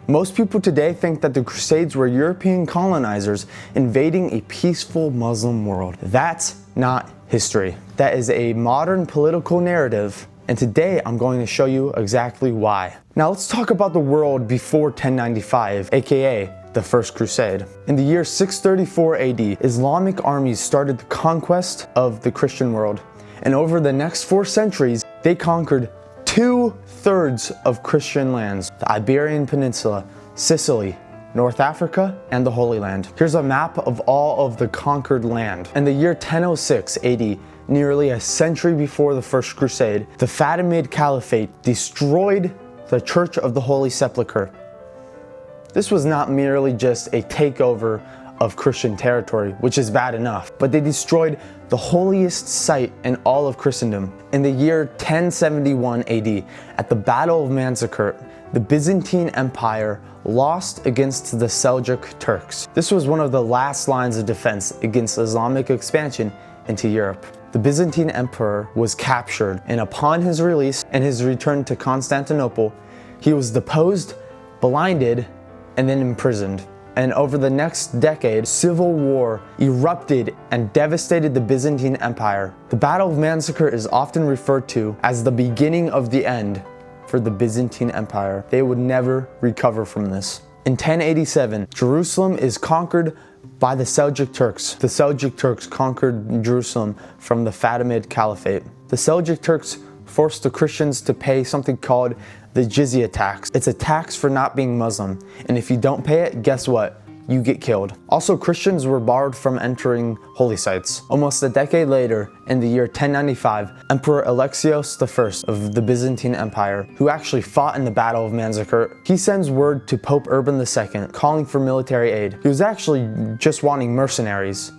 Most people today think that the Crusades were European colonizers invading a peaceful Muslim world. That's not history. That is a modern political narrative, and today I'm going to show you exactly why. Now let's talk about the world before 1095, aka the First Crusade. In the year 634 AD, Islamic armies started the conquest of the Christian world, and over the next 4 centuries, they conquered 2/3 of Christian lands: the Iberian Peninsula, Sicily, North Africa, and the Holy Land. Here's a map of all of the conquered land. In the year 1006 AD, nearly a century before the First Crusade, the Fatimid Caliphate destroyed the Church of the Holy Sepulchre. This was not merely just a takeover of Christian territory, which is bad enough, but they destroyed the holiest site in all of Christendom. In the year 1071 AD, at the Battle of Manzikert, the Byzantine Empire lost against the Seljuk Turks. This was one of the last lines of defense against Islamic expansion into Europe. The Byzantine Emperor was captured, and upon his release and his return to Constantinople, he was deposed, blinded, and then imprisoned. And over the next decade, civil war erupted and devastated the Byzantine Empire. The Battle of Manzikert is often referred to as the beginning of the end for the Byzantine Empire. They would never recover from this. In 1087, Jerusalem is conquered by the Seljuk Turks. The Seljuk Turks conquered Jerusalem from the Fatimid Caliphate. The Seljuk Turks forced the Christians to pay something called the jizya tax. It's a tax for not being Muslim, and if you don't pay it, guess what? You get killed. Also, Christians were barred from entering holy sites. Almost a decade later, in the year 1095, Emperor Alexios I of the Byzantine Empire, who actually fought in the Battle of Manzikert, he sends word to Pope Urban II calling for military aid. He was actually just wanting mercenaries,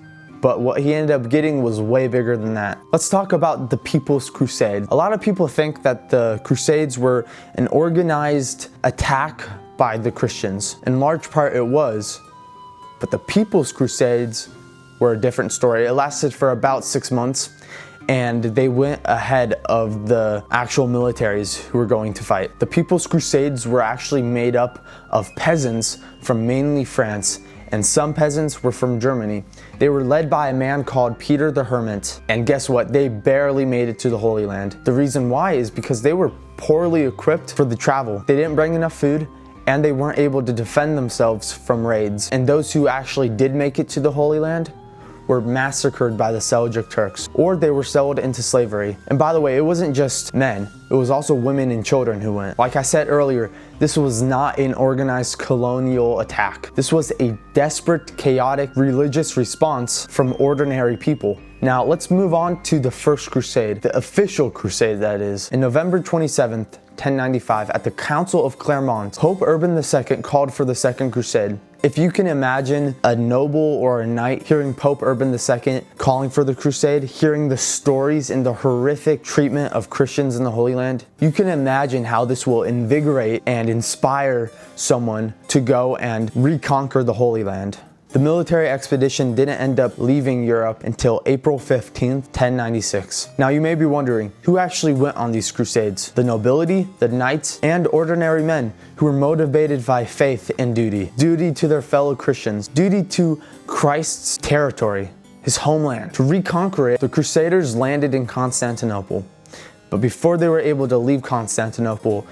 but what he ended up getting was way bigger than that. Let's talk about the People's Crusade. A lot of people think that the Crusades were an organized attack by the Christians. In large part it was, but the People's Crusades were a different story. It lasted for about 6 months, and they went ahead of the actual militaries who were going to fight. The People's Crusades were actually made up of peasants from mainly France, and some peasants were from Germany. They were led by a man called Peter the Hermit, and guess what? They barely made it to the Holy Land. The reason why is because they were poorly equipped for the travel. They didn't bring enough food, and they weren't able to defend themselves from raids. And those who actually did make it to the Holy Land were massacred by the Seljuk Turks, or they were sold into slavery. And by the way, it wasn't just men, it was also women and children who went. Like I said earlier, this was not an organized colonial attack. This was a desperate, chaotic, religious response from ordinary people. Now let's move on to the First Crusade, the official crusade that is. In November 27th, 1095, at the Council of Clermont, Pope Urban II called for the Second Crusade. If you can imagine a noble or a knight hearing Pope Urban II calling for the crusade, hearing the stories and the horrific treatment of Christians in the Holy Land, you can imagine how this will invigorate and inspire someone to go and reconquer the Holy Land. The military expedition didn't end up leaving Europe until April 15th, 1096. Now you may be wondering, who actually went on these crusades? The nobility, the knights, and ordinary men who were motivated by faith and duty. Duty to their fellow Christians, duty to Christ's territory, his homeland. To reconquer it, the Crusaders landed in Constantinople. But before they were able to leave Constantinople,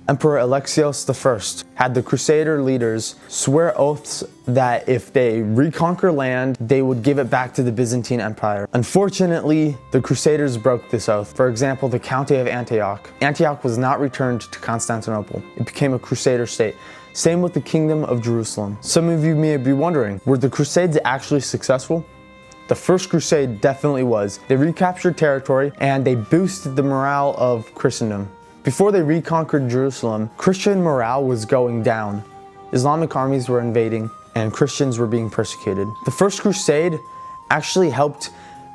Emperor Alexios I had the Crusader leaders swear oaths that if they reconquer land, they would give it back to the Byzantine Empire. Unfortunately, the Crusaders broke this oath. For example, the County of Antioch. Antioch was not returned to Constantinople. It became a Crusader state. Same with the Kingdom of Jerusalem. Some of you may be wondering, were the Crusades actually successful? The First Crusade definitely was. They recaptured territory and they boosted the morale of Christendom. Before they reconquered Jerusalem, Christian morale was going down. Islamic armies were invading and Christians were being persecuted. The First Crusade actually helped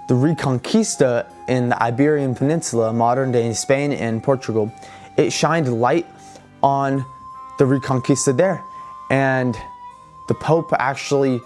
the Reconquista in the Iberian Peninsula, modern-day Spain and Portugal. It shined light on the Reconquista there, and the Pope actually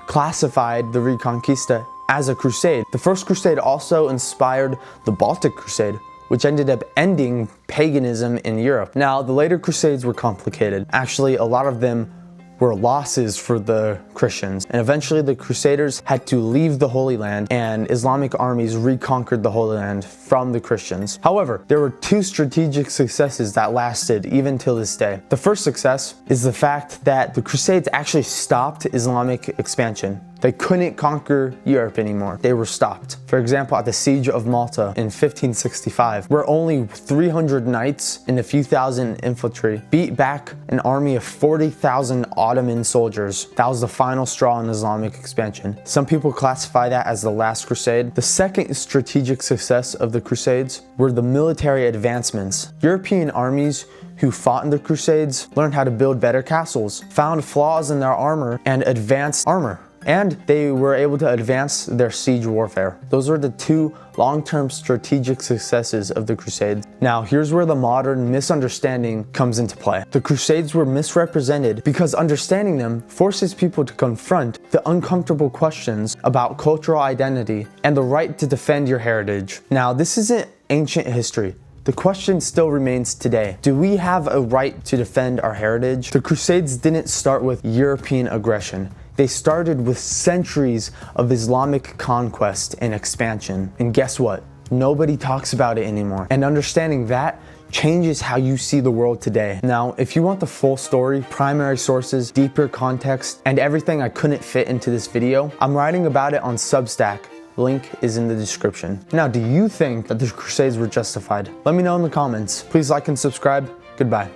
classified the Reconquista as a crusade. The First Crusade also inspired the Baltic Crusade, which ended up ending paganism in Europe. Now, the later Crusades were complicated. Actually, a lot of them were losses for the Christians, and eventually the Crusaders had to leave the Holy Land and Islamic armies reconquered the Holy Land from the Christians. However, there were two strategic successes that lasted even till this day. The first success is the fact that the Crusades actually stopped Islamic expansion. They couldn't conquer Europe anymore. They were stopped. For example, at the Siege of Malta in 1565, where only 300 knights and a few thousand infantry beat back an army of 40,000 Ottoman soldiers. That was the final straw in Islamic expansion. Some people classify that as the last crusade. The second strategic success of the Crusades were the military advancements. European armies who fought in the Crusades learned how to build better castles, found flaws in their armor, and advanced armor. And they were able to advance their siege warfare. Those were the two long-term strategic successes of the Crusades. Now, here's where the modern misunderstanding comes into play. The Crusades were misrepresented because understanding them forces people to confront the uncomfortable questions about cultural identity and the right to defend your heritage. Now, this isn't ancient history. The question still remains today. Do we have a right to defend our heritage? The Crusades didn't start with European aggression. They started with centuries of Islamic conquest and expansion. And guess what? Nobody talks about it anymore. And understanding that changes how you see the world today. Now, if you want the full story, primary sources, deeper context, and everything I couldn't fit into this video, I'm writing about it on Substack. Link is in the description. Now, do you think that the Crusades were justified? Let me know in the comments. Please like and subscribe. Goodbye.